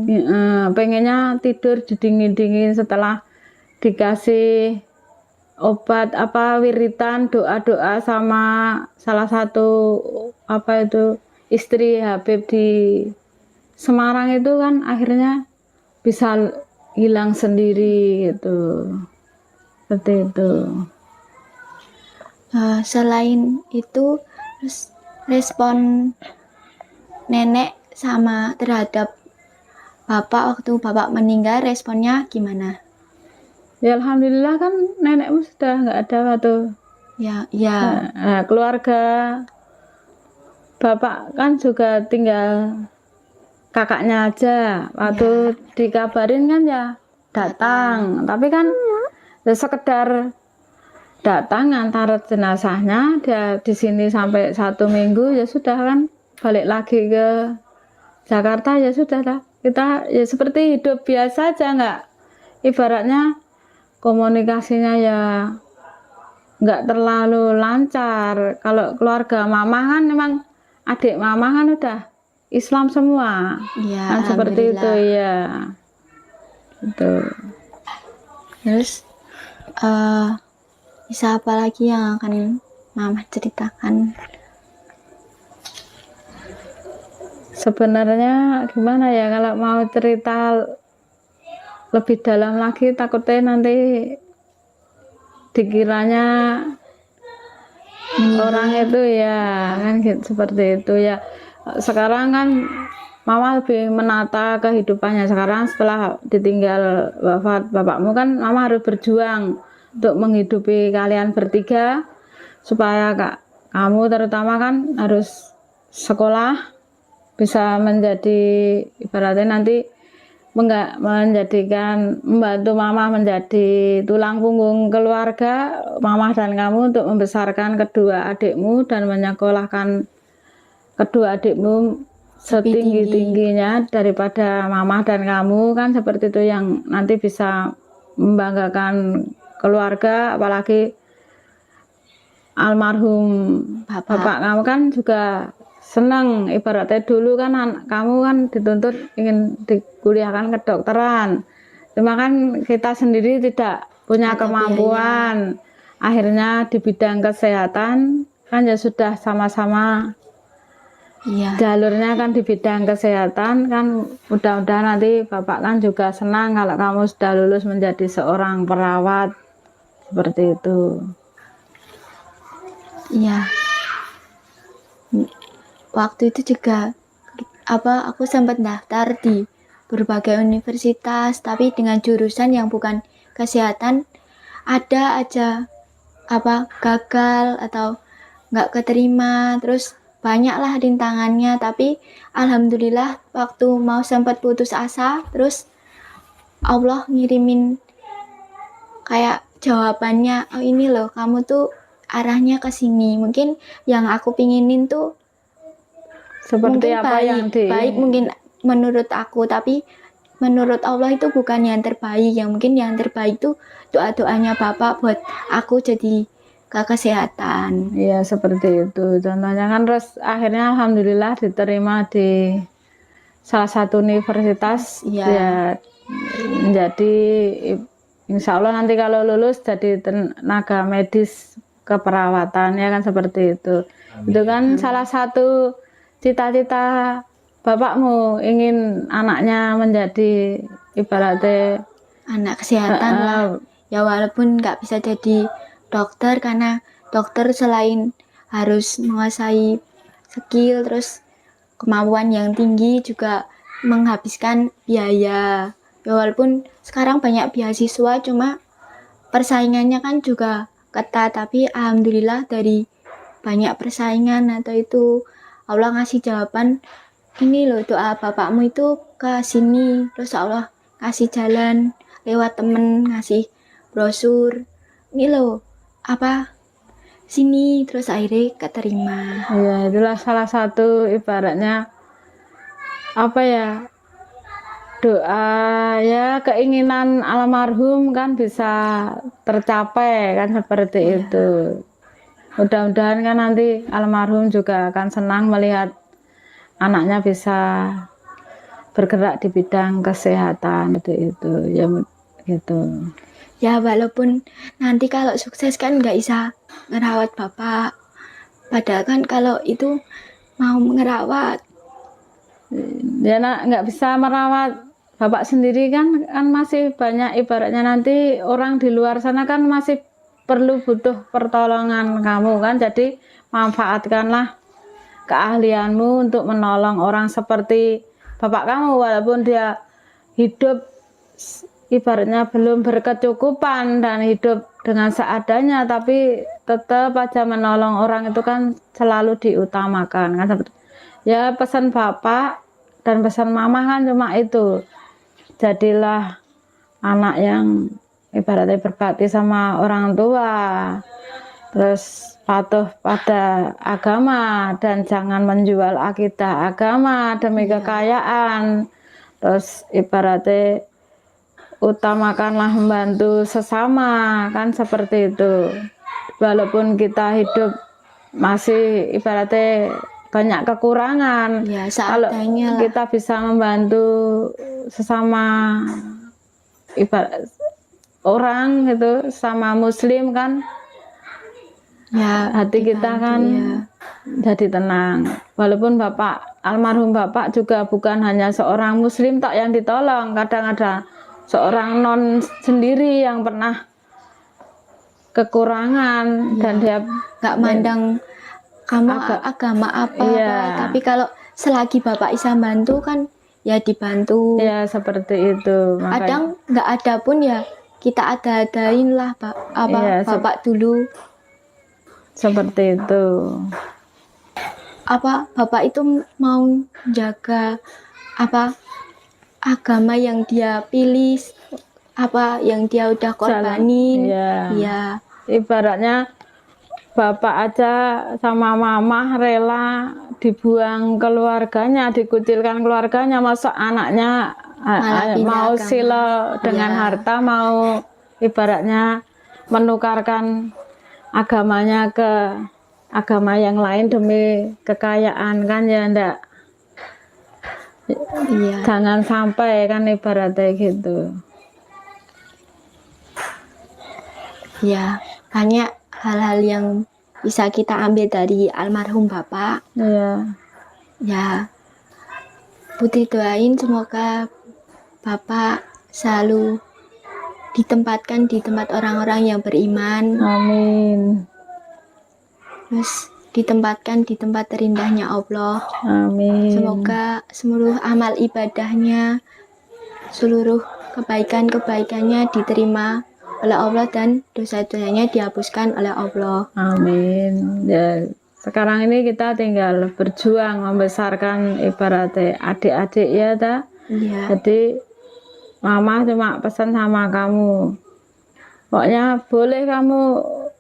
Pengennya tidur dingin-dingin, setelah dikasih obat wiritan, doa-doa sama salah satu istri Habib di Semarang itu kan, akhirnya bisa hilang sendiri gitu. Seperti itu. Selain itu, terus respon nenek sama terhadap Bapak waktu Bapak meninggal, responnya gimana? Ya alhamdulillah kan nenekmu sudah nggak ada waktu. Ya. Nah, keluarga bapak kan juga tinggal kakaknya aja. Waktu dikabarin kan ya datang, tapi kan ya sekedar datang antar jenazahnya, dia di sini sampai 1 minggu ya sudah kan balik lagi ke Jakarta ya sudah lah. Kita ya seperti hidup biasa aja, nggak ibaratnya komunikasinya ya nggak terlalu lancar. Kalau keluarga mama kan memang adik mama kan udah Islam semua, Iya, kan seperti itu ya. Itu. Terus bisa apa lagi yang akan Mama ceritakan? Sebenarnya gimana ya, kalau mau cerita lebih dalam lagi takutnya nanti dikiranya orang itu ya kan gitu, seperti itu ya. Sekarang kan Mama lebih menata kehidupannya sekarang setelah ditinggal wafat bapakmu kan Mama harus berjuang untuk menghidupi kalian bertiga supaya kamu terutama kan harus sekolah bisa menjadi ibaratnya nanti membantu Mama menjadi tulang punggung keluarga Mama dan kamu untuk membesarkan kedua adikmu dan menyekolahkan kedua adikmu setinggi-tingginya daripada Mama dan kamu, kan seperti itu yang nanti bisa membanggakan keluarga. Apalagi almarhum bapak kamu kan juga senang, ibaratnya dulu kan kamu kan dituntut ingin dikuliahkan kedokteran, cuma kan kita sendiri tidak punya kemampuan biaya. Akhirnya di bidang kesehatan kan ya sudah sama-sama jalurnya kan di bidang kesehatan kan, mudah-mudahan nanti bapak kan juga senang kalau kamu sudah lulus menjadi seorang perawat seperti itu. Iya. Waktu itu juga aku sempat daftar di berbagai universitas, tapi dengan jurusan yang bukan kesehatan ada aja gagal atau nggak keterima, terus banyaklah rintangannya. Tapi alhamdulillah waktu mau sempat putus asa, terus Allah ngirimin kayak jawabannya, oh ini loh kamu tuh arahnya ke sini. Mungkin yang aku pinginin tuh seperti mungkin apa baik mungkin menurut aku, tapi menurut Allah itu bukan yang terbaik. Yang mungkin yang terbaik itu doa-doanya Bapak buat aku jadi ke kesehatan. Iya seperti itu. Contohnya kan terus akhirnya alhamdulillah diterima di salah satu universitas ya, menjadi insya Allah nanti kalau lulus jadi tenaga medis keperawatan ya kan, seperti itu. Itu kan salah satu cita-cita bapakmu, ingin anaknya menjadi ibaratnya anak kesehatan lah. Ya walaupun nggak bisa jadi dokter, karena dokter selain harus menguasai skill terus kemampuan yang tinggi juga menghabiskan biaya. Ya walaupun sekarang banyak beasiswa, cuma persaingannya kan juga ketat, tapi alhamdulillah dari banyak persaingan atau itu Allah ngasih jawaban, ini loh doa bapakmu itu ke sini, terus Allah kasih jalan lewat temen, ngasih brosur, ini loh sini, terus akhirnya keterima. Ya itulah salah satu ibaratnya doa ya, keinginan almarhum kan bisa tercapai kan, seperti itu. Mudah-mudahan kan nanti almarhum juga akan senang melihat anaknya bisa bergerak di bidang kesehatan itu ya gitu. Ya walaupun nanti kalau sukses kan nggak bisa ngerawat bapak, padahal kan kalau itu mau ngerawat ya nggak bisa merawat bapak sendiri kan masih banyak, ibaratnya nanti orang di luar sana kan masih butuh pertolongan kamu kan, jadi manfaatkanlah keahlianmu untuk menolong orang seperti bapak kamu, walaupun dia hidup ibaratnya belum berkecukupan dan hidup dengan seadanya, tapi tetap aja menolong orang itu kan selalu diutamakan kan. Ya pesan bapak dan pesan mama kan cuma itu, jadilah anak yang ibaratnya berbakti sama orang tua, terus patuh pada agama dan jangan menjual akidah agama demi kekayaan. Terus ibaratnya utamakanlah membantu sesama kan, seperti itu. Walaupun kita hidup masih ibaratnya banyak kekurangan, Ya, kalau seadanya lah. kita bisa membantu sesama ibarat orang gitu, sama muslim kan, Ya, hati kita dibantu, kan ya. jadi tenang. Walaupun almarhum bapak juga bukan hanya seorang muslim tak yang ditolong, kadang ada seorang non sendiri yang pernah kekurangan dan dia Nggak mandang kamu agama apa, Iya. tapi kalau selagi bapak bisa bantu kan ya dibantu. ya seperti itu. Kadang nggak ada pun ya kita ada-adain lah pak, Iya, bapak dulu. Seperti itu. Bapak itu mau jaga agama yang dia pilih, yang dia udah korbanin. Iya. Ibaratnya bapak aja sama mama rela dibuang keluarganya, dikucilkan keluarganya, masa anaknya mau sila dengan harta, mau ibaratnya menukarkan agamanya ke agama yang lain demi kekayaan kan, ya ndak. Iya. Jangan sampai kan, ibaratnya gitu. Ya, banyak hal-hal yang bisa kita ambil dari almarhum bapak. Iya. Ya, Putri doain semoga bapak selalu ditempatkan di tempat orang-orang yang beriman. Amin. Terus ditempatkan di tempat terindahnya Allah. Amin. Semoga seluruh amal ibadahnya, seluruh kebaikan-kebaikannya diterima oleh Allah dan dosa-dosanya dihapuskan oleh Allah. Amin. Ya, sekarang ini kita tinggal berjuang membesarkan ibaratnya adik-adik ya ta. Iya. Jadi mama cuma pesan sama kamu, pokoknya boleh kamu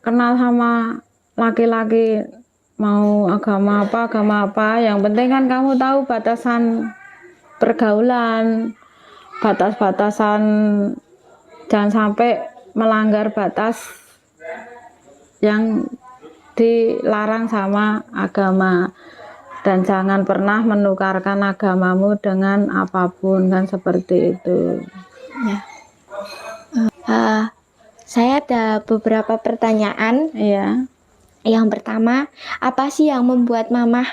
kenal sama laki-laki, mau agama apa, yang penting kan kamu tahu batasan pergaulan, batas-batasan, jangan sampai melanggar batas yang dilarang sama agama, dan jangan pernah menukarkan agamamu dengan apapun kan, seperti itu. Ya. Saya ada beberapa pertanyaan. Iya. Yang pertama, apa sih yang membuat mamah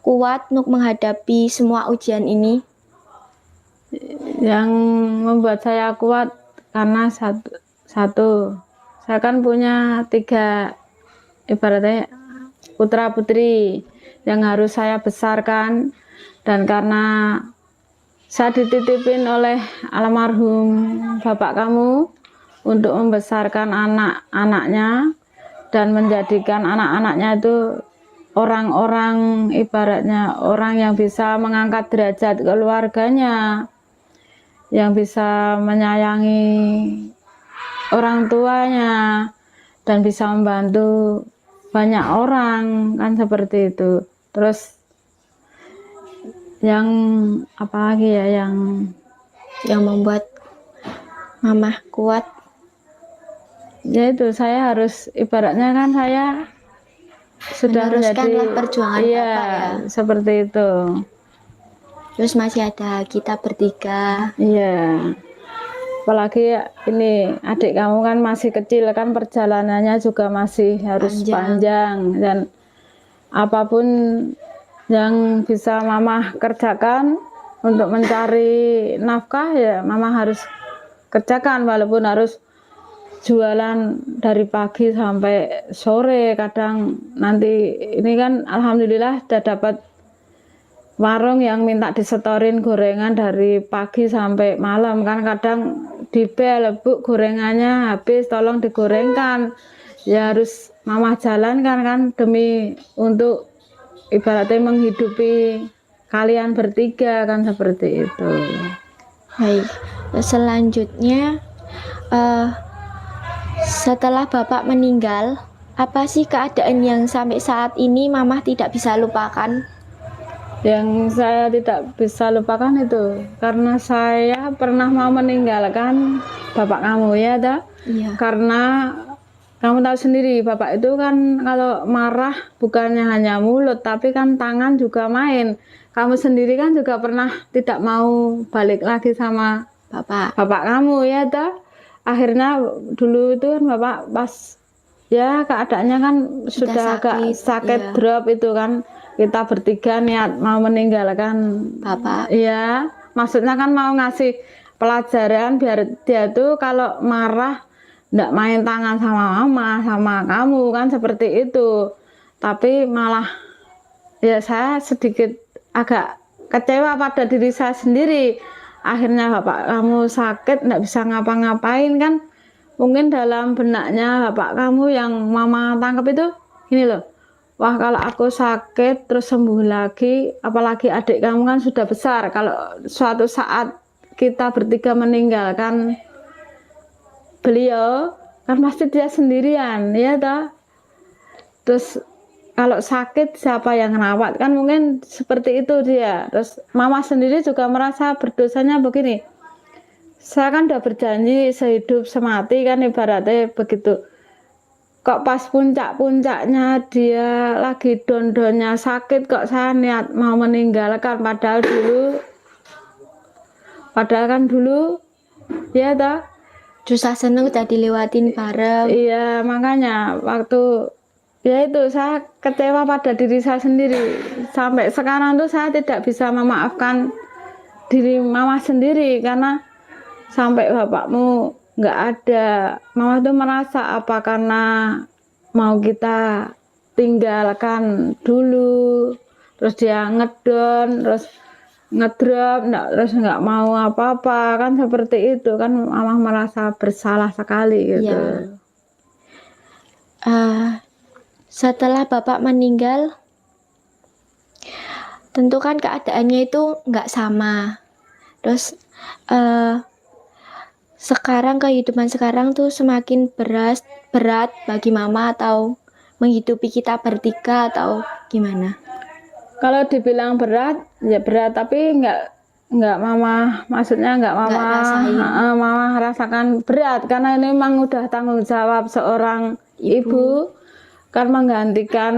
kuat untuk menghadapi semua ujian ini? Yang membuat saya kuat karena satu, saya kan punya 3 ibaratnya putra putri yang harus saya besarkan, dan karena saya dititipin oleh almarhum bapak kamu untuk membesarkan anak-anaknya dan menjadikan anak-anaknya itu orang-orang, ibaratnya orang yang bisa mengangkat derajat keluarganya, yang bisa menyayangi orang tuanya dan bisa membantu banyak orang kan, seperti itu. Terus yang apa lagi ya yang membuat mamah kuat? Ya itu, saya harus ibaratnya kan saya sudah menjadi perjuangan iya, bapak ya. Seperti itu. Terus masih ada kita bertiga. Iya. Apalagi ini adik kamu kan masih kecil kan, perjalanannya juga masih harus panjang, dan apapun yang bisa mama kerjakan untuk mencari nafkah ya mama harus kerjakan, walaupun harus jualan dari pagi sampai sore. Kadang nanti ini kan alhamdulillah sudah dapat warung yang minta disetorin gorengan dari pagi sampai malam kan, kadang dibel, Bu gorengannya habis tolong digorengkan, ya harus mama jalankan kan demi untuk ibaratnya menghidupi kalian bertiga kan, seperti itu. Baik, selanjutnya setelah Bapak meninggal, apa sih keadaan yang sampai saat ini Mama tidak bisa lupakan? Yang saya tidak bisa lupakan itu karena saya pernah mau meninggalkan bapak kamu ya, dah. Iya. Karena kamu tahu sendiri bapak itu kan kalau marah bukannya hanya mulut tapi kan tangan juga main. Kamu sendiri kan juga pernah tidak mau balik lagi sama bapak kamu ya, dah. Akhirnya dulu itu kan bapak pas ya keadaannya kan sudah agak sakit iya. drop itu kan, kita bertiga niat mau meninggalkan Bapak. Iya, maksudnya kan mau ngasih pelajaran biar dia tuh kalau marah ndak main tangan sama mama sama kamu kan, seperti itu. Tapi malah ya saya sedikit agak kecewa pada diri saya sendiri. Akhirnya bapak kamu sakit ndak bisa ngapa-ngapain kan. Mungkin dalam benaknya bapak kamu yang mama tangkap itu gini loh, wah kalau aku sakit terus sembuh lagi, apalagi adik kamu kan sudah besar, kalau suatu saat kita bertiga meninggalkan beliau kan pasti dia sendirian ya toh. Terus kalau sakit siapa yang merawat kan, mungkin seperti itu dia. Terus mama sendiri juga merasa berdosanya begini, saya kan udah berjanji sehidup semati kan ibaratnya begitu, kok pas puncak-puncaknya dia lagi don-donnya sakit kok saya niat mau meninggalkan, padahal kan dulu ya toh Susah seneng udah dilewatin bareng. iya, makanya waktu ya itu saya kecewa pada diri saya sendiri. Sampai sekarang tuh saya tidak bisa memaafkan diri mama sendiri karena sampai bapakmu nggak ada, mama tuh merasa apa karena mau kita tinggalkan dulu, terus dia ngedon, terus ngedrop, terus nggak mau apa-apa kan, seperti itu kan, mama merasa bersalah sekali gitu. Setelah Bapak meninggal, tentu kan keadaannya itu nggak sama. Terus sekarang kehidupan sekarang tuh semakin berat bagi Mama atau menghidupi kita bertiga atau gimana? Kalau dibilang berat ya berat, tapi nggak mama, maksudnya nggak mama rasakan berat karena ini memang udah tanggung jawab seorang ibu kan, menggantikan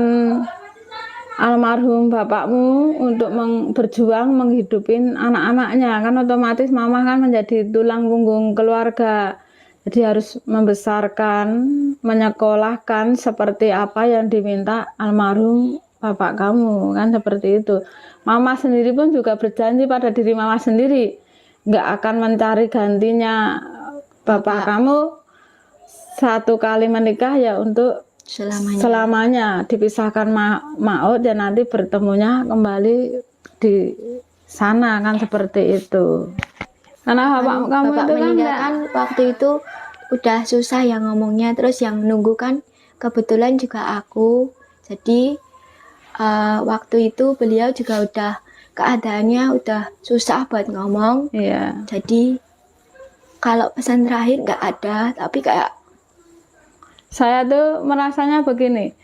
almarhum bapakmu untuk berjuang menghidupin anak-anaknya kan, otomatis mama kan menjadi tulang punggung keluarga, jadi harus membesarkan, menyekolahkan seperti apa yang diminta almarhum bapak kamu kan, seperti itu. Mama sendiri pun juga berjanji pada diri mama sendiri nggak akan mencari gantinya bapak kamu, satu kali menikah ya untuk selamanya dipisahkan maut dan nanti bertemunya kembali di sana kan, seperti itu. Karena bapak kamu Bapak itu kan waktu itu udah susah ya ngomongnya, terus yang nunggu kan kebetulan juga aku, jadi waktu itu beliau juga udah keadaannya udah susah buat ngomong. Iya. Jadi kalau pesan terakhir nggak ada, tapi kayak saya tuh merasanya begini,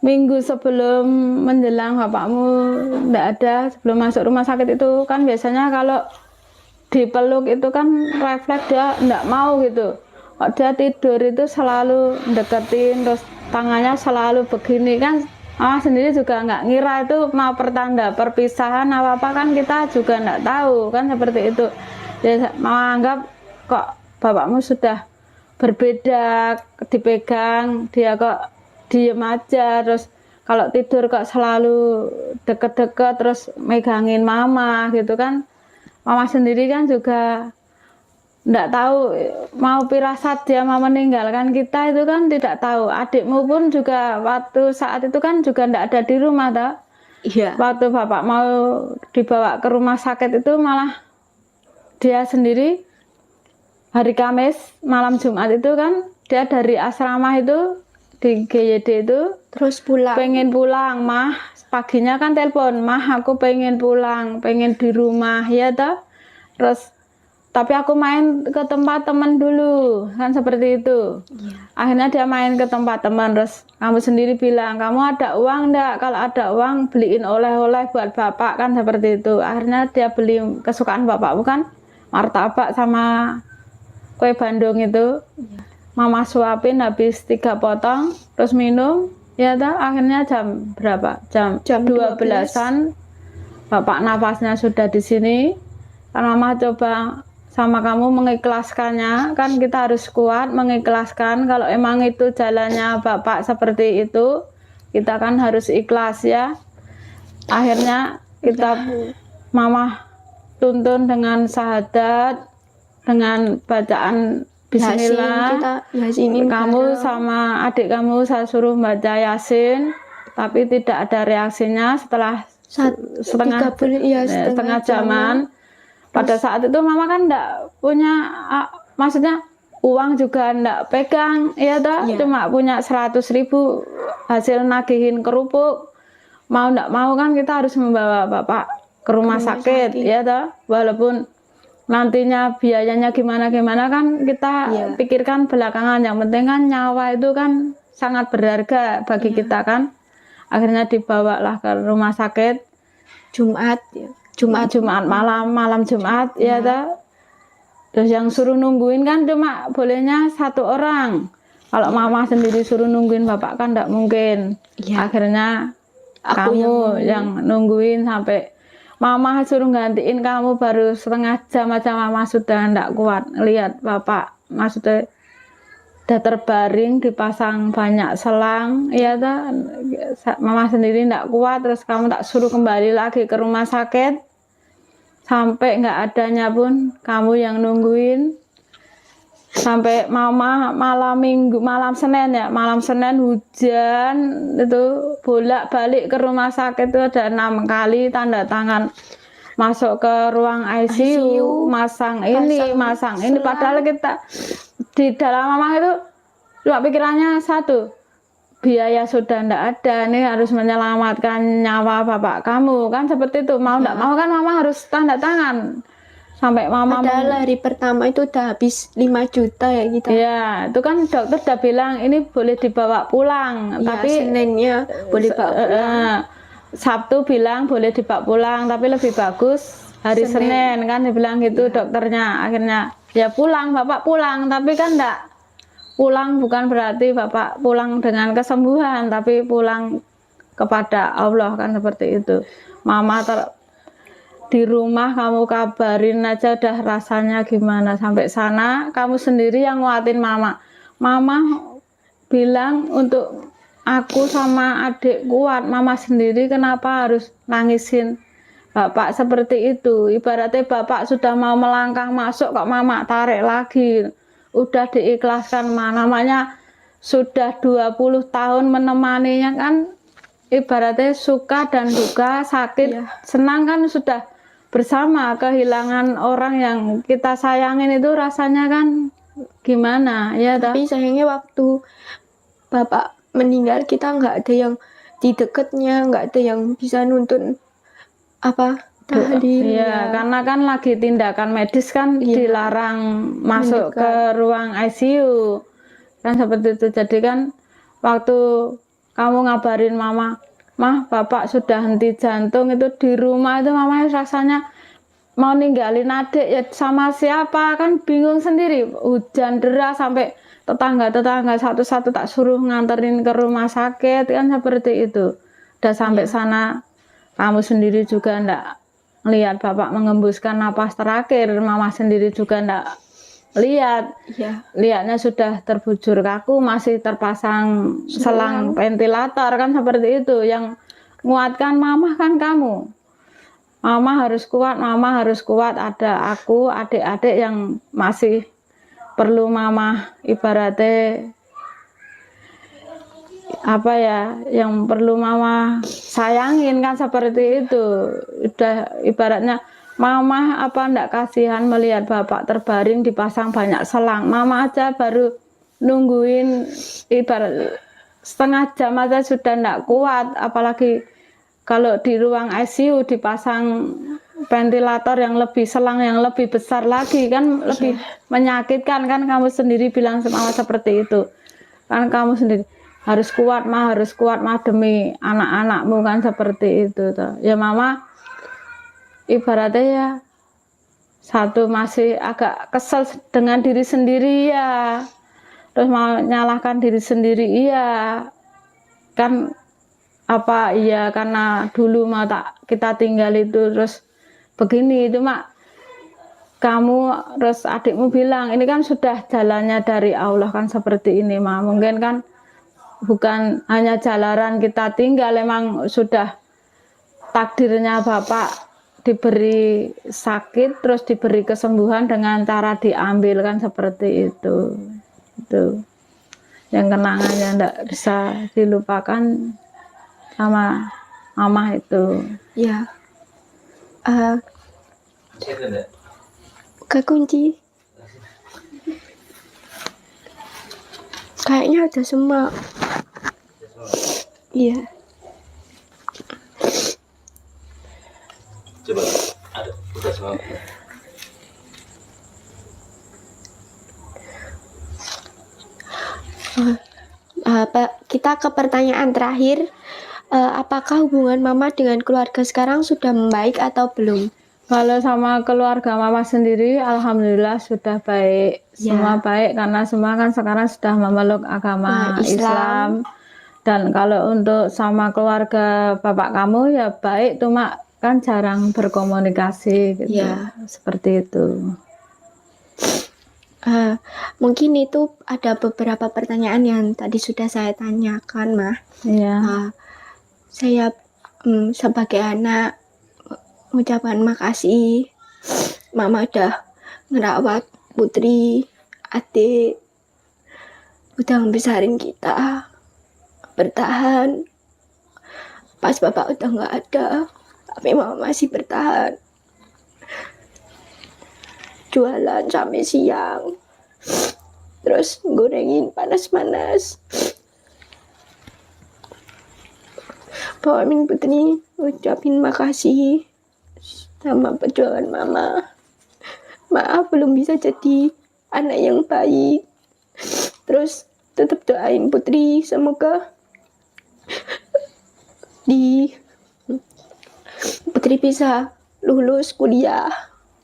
seminggu sebelum menjelang bapakmu nggak ada, sebelum masuk rumah sakit itu kan biasanya kalau dipeluk itu kan refleks dia nggak mau gitu. Kok dia tidur itu selalu deketin, terus tangannya selalu begini kan, mama sendiri juga nggak ngira itu mau pertanda perpisahan apa kan, kita juga nggak tahu kan, seperti itu. Ya mama anggap kok bapakmu sudah berbeda, dipegang dia kok diem aja, terus kalau tidur kok selalu deket-deket terus megangin mama gitu kan. Mama sendiri kan juga Nggak tahu mau firasat dia mau meninggalkan kita itu kan tidak tahu. Adikmu pun juga waktu saat itu kan juga nggak ada di rumah toh. Iya. Waktu bapak mau dibawa ke rumah sakit itu malah dia sendiri hari Kamis malam Jumat itu kan dia dari asrama itu di GYD itu Terus pulang. pengen pulang mah, paginya kan telepon mah aku pengen pulang, pengen di rumah ya toh. Terus tapi aku main ke tempat teman dulu kan seperti itu. Akhirnya dia main ke tempat teman, terus kamu sendiri bilang kamu ada uang enggak, kalau ada uang beliin oleh-oleh buat bapak kan seperti itu. Akhirnya dia beli kesukaan bapak bukan martabak sama kue Bandung itu. Mama suapin habis 3 potong terus minum ya toh. Akhirnya jam berapa, jam 12-an bapak nafasnya sudah di sini kan. Mama coba sama kamu mengikhlaskannya, kan kita harus kuat mengikhlaskan. Kalau emang itu jalannya bapak seperti itu, kita kan harus ikhlas ya. Akhirnya kita mama tuntun dengan syahadat, dengan bacaan bismillah. Yasinin Kamu sama adik kamu saya suruh baca Yasin, tapi tidak ada reaksinya setelah setengah jaman. Pada saat itu mama kan enggak punya, maksudnya uang juga enggak pegang, ya toh, cuma punya 100.000 hasil nagihin kerupuk. Mau enggak mau kan kita harus membawa bapak ke rumah sakit, ya toh, walaupun nantinya biayanya gimana kan kita pikirkan belakangan. Yang penting kan nyawa itu kan sangat berharga bagi kita kan. Akhirnya dibawalah ke rumah sakit Jumat malam Jumat ya toh. Terus yang suruh nungguin kan cuma bolehnya 1 orang. Kalau mama sendiri suruh nungguin bapak kan enggak mungkin. Akhirnya kamu yang nungguin sampai mama suruh gantiin kamu, baru setengah jam aja mama sudah enggak kuat lihat bapak, maksudnya udah terbaring dipasang banyak selang ya toh. Mama sendiri enggak kuat, terus kamu tak suruh kembali lagi ke rumah sakit. Sampai nggak adanya pun kamu yang nungguin. Sampai mama malam Senin hujan itu bolak-balik ke rumah sakit itu ada 6 kali tanda tangan masuk ke ruang ICU, masang ini padahal kita di dalam mama itu cuma pikirannya satu, biaya sudah ndak ada, ini harus menyelamatkan nyawa bapak kamu kan seperti itu. Mau ndak mau kan mama harus tanda tangan. Sampai mama padahal hari pertama itu udah habis 5 juta ya kita. Ya itu kan dokter udah bilang ini boleh dibawa pulang, tapi Seninnya boleh bawa pulang. Sabtu bilang boleh dibawa pulang, tapi lebih bagus hari Senin kan dibilang gitu dokternya. Akhirnya ya pulang, bapak pulang, tapi kan ndak pulang bukan berarti bapak pulang dengan kesembuhan, tapi pulang kepada Allah kan seperti itu. Mama di rumah kamu kabarin aja udah rasanya gimana. Sampai sana kamu sendiri yang nguatin mama. Mama bilang untuk aku sama adik kuat, mama sendiri kenapa harus nangisin bapak seperti itu. Ibaratnya bapak sudah mau melangkah masuk kok mama tarik lagi. Udah diikhlaskan, namanya sudah 20 tahun menemaninya kan, ibaratnya suka dan duka, sakit, senang kan sudah bersama. Kehilangan orang yang kita sayangin itu rasanya kan gimana ya. Tapi sayangnya waktu bapak meninggal kita nggak ada yang di dekatnya, nggak ada yang bisa nuntun tahlil. Iya, karena kan lagi tindakan medis kan dilarang masuk ke ruang ICU kan seperti itu. Jadi kan waktu kamu ngabarin mama, mah bapak sudah henti jantung, itu di rumah itu mama rasanya mau ninggalin adik ya sama siapa kan bingung sendiri. Hujan deras sampai tetangga satu-satu tak suruh nganterin ke rumah sakit kan seperti itu. Udah sampai sana kamu sendiri juga ndak lihat bapak mengembuskan napas terakhir, mama sendiri juga ndak lihat. Lihatnya sudah terbujur kaku, masih terpasang selang ventilator kan seperti itu. Yang nguatkan mama kan kamu. Mama harus kuat, mama harus kuat. Ada aku, adik-adik yang masih perlu mama, ibaratnya apa ya, yang perlu mama sayangin kan seperti itu. Udah ibaratnya mama apa ndak kasihan melihat bapak terbaring dipasang banyak selang. Mama aja baru nungguin ibarat setengah jam aja sudah ndak kuat, apalagi kalau di ruang ICU dipasang ventilator yang lebih, selang yang lebih besar lagi kan lebih menyakitkan kan. Kamu sendiri bilang sama seperti itu kan, kamu sendiri harus kuat mah demi anak-anakmu kan seperti itu toh. Ya mama ibaratnya ya satu masih agak kesel dengan diri sendiri ya, terus mau nyalahkan diri sendiri iya kan, apa iya karena dulu mau tak kita tinggal itu terus begini itu mak. Kamu terus adikmu bilang ini kan sudah jalannya dari Allah kan seperti ini mak. Mungkin kan bukan hanya jalanan kita tinggal, emang sudah takdirnya bapak diberi sakit terus diberi kesembuhan dengan cara diambil kan seperti itu. Itu yang kenangannya enggak bisa dilupakan sama mama itu. Ya. Kekunci. Kayaknya ada semua. Iya. Coba ada udah semua. Kita ke pertanyaan terakhir. Apakah hubungan mama dengan keluarga sekarang sudah membaik atau belum? Kalau sama keluarga mama sendiri, alhamdulillah sudah baik, semua baik karena semua kan sekarang sudah memeluk agama Islam. Dan kalau untuk sama keluarga bapak kamu ya baik, cuma kan jarang berkomunikasi gitu, seperti itu. Mungkin itu ada beberapa pertanyaan yang tadi sudah saya tanyakan, Mah. Iya. Saya sebagai anak mengucapkan makasih, mama udah ngerawat Putri, adik, udah ngebesarin kita, bertahan. Pas bapak udah nggak ada, tapi mama masih bertahan. Jualan sampai siang, terus gorengin panas-panas. Bawain Putri, ucapin makasih sama perjuangan mama. Maaf belum bisa jadi anak yang baik. Terus tetap doain Putri, semoga Putri bisa lulus kuliah.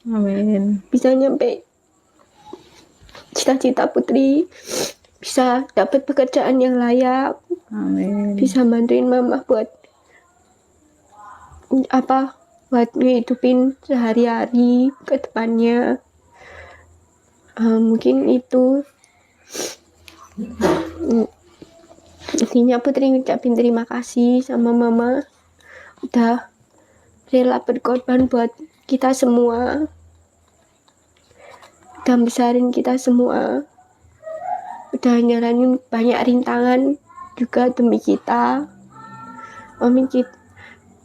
Amin. Bisa nyampe cita-cita Putri, bisa dapat pekerjaan yang layak. Amin. Bisa bantuin mama buat ngehidupin sehari-hari ke depannya. Mungkin itu intinya. Putri ngucapin terima kasih sama mama udah rela berkorban buat kita semua, udah besarin kita semua, udah nyaranin banyak rintangan juga demi kita.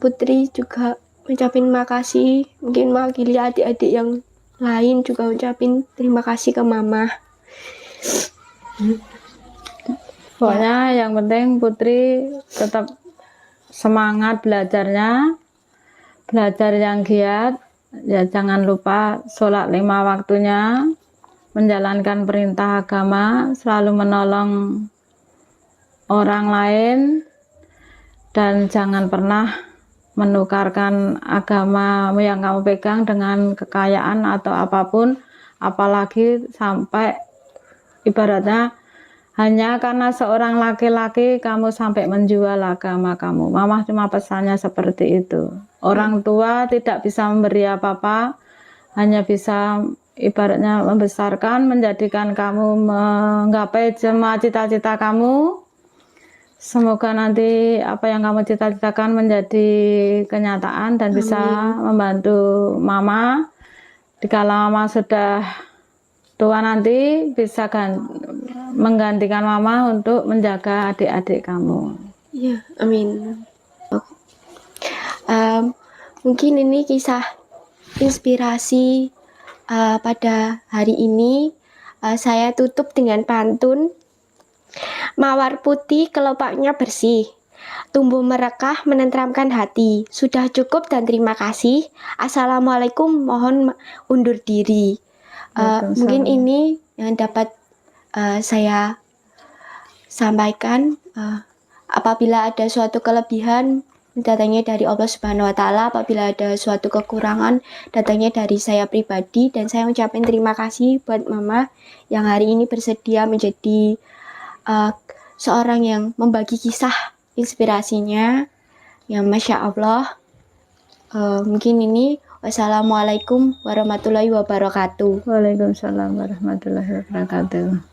Putri juga ucapin makasih, mungkin mewakili adik-adik yang lain juga ucapin terima kasih ke mama. Pokoknya yang penting Putri tetap semangat belajarnya, belajar yang giat, ya jangan lupa sholat 5 waktunya, menjalankan perintah agama, selalu menolong orang lain, dan jangan pernah menukarkan agama yang kamu pegang dengan kekayaan atau apapun, apalagi sampai ibaratnya hanya karena seorang laki-laki kamu sampai menjual agama kamu. Mama cuma pesannya seperti itu. Orang tua tidak bisa memberi apa-apa, hanya bisa ibaratnya membesarkan, menjadikan kamu menggapai semua cita-cita kamu Semoga nanti apa yang kamu cita-citakan menjadi kenyataan dan bisa membantu Mama. Dikala Mama sudah tua nanti bisa menggantikan Mama untuk menjaga adik-adik kamu. Ya, amin. Mungkin ini kisah inspirasi pada hari ini. Saya tutup dengan pantun. Mawar putih kelopaknya bersih, tumbuh merekah menenteramkan hati. Sudah cukup dan terima kasih. Assalamualaikum, mohon undur diri. Mungkin ini yang dapat saya sampaikan. Apabila ada suatu kelebihan, datangnya dari Allah Subhanahu wa Ta'ala. Apabila ada suatu kekurangan, datangnya dari saya pribadi. Dan saya ucapin terima kasih buat Mama yang hari ini bersedia menjadi seorang yang membagi kisah inspirasinya. Yang Masya Allah. Mungkin ini. Wassalamualaikum warahmatullahi wabarakatuh. Waalaikumsalam warahmatullahi wabarakatuh.